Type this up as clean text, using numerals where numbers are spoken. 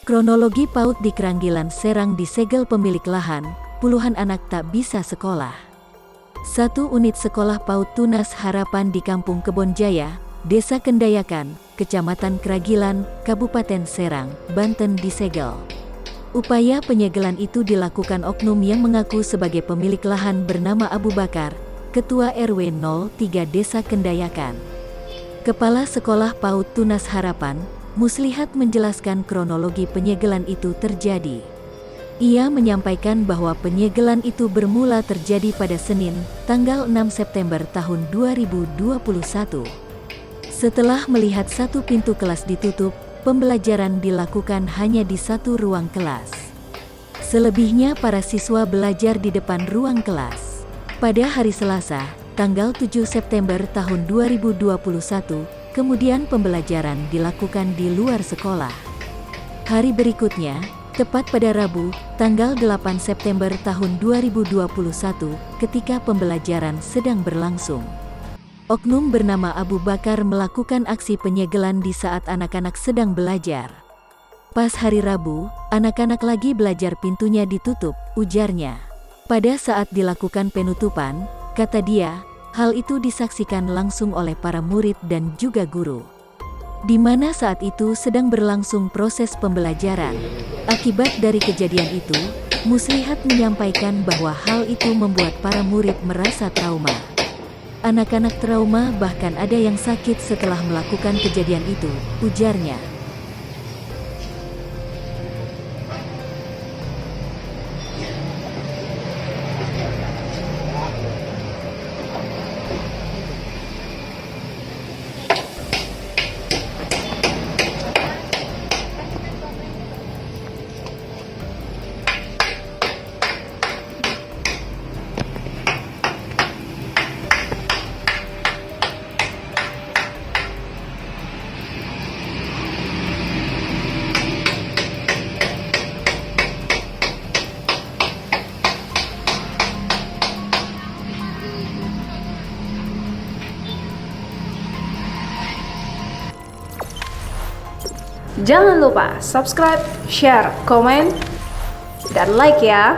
Kronologi PAUD di Keranggilan Serang disegel pemilik lahan, puluhan anak tak bisa sekolah. Satu unit sekolah PAUD Tunas Harapan di Kampung Kebon Jaya, Desa Kendayakan, Kecamatan Kragilan, Kabupaten Serang, Banten disegel. Upaya penyegelan itu dilakukan oknum yang mengaku sebagai pemilik lahan bernama Abu Bakar, Ketua RW 03 Desa Kendayakan. Kepala Sekolah PAUD Tunas Harapan, Muslihat menjelaskan kronologi penyegelan itu terjadi. Ia menyampaikan bahwa penyegelan itu bermula terjadi pada Senin, tanggal 6 September tahun 2021. Setelah melihat satu pintu kelas ditutup, pembelajaran dilakukan hanya di satu ruang kelas. Selebihnya para siswa belajar di depan ruang kelas. Pada hari Selasa, tanggal 7 September tahun 2021, kemudian pembelajaran dilakukan di luar sekolah. Hari berikutnya, tepat pada Rabu, tanggal 8 September tahun 2021, ketika pembelajaran sedang berlangsung. Oknum bernama Abu Bakar melakukan aksi penyegelan di saat anak-anak sedang belajar. Pas hari Rabu, anak-anak lagi belajar pintunya ditutup, ujarnya. Pada saat dilakukan penutupan, kata dia, hal itu disaksikan langsung oleh para murid dan juga guru. Di mana saat itu sedang berlangsung proses pembelajaran. Akibat dari kejadian itu, Muslihat menyampaikan bahwa hal itu membuat para murid merasa trauma. Anak-anak trauma bahkan ada yang sakit setelah melakukan kejadian itu, ujarnya. Jangan lupa subscribe, share, komen, dan like ya.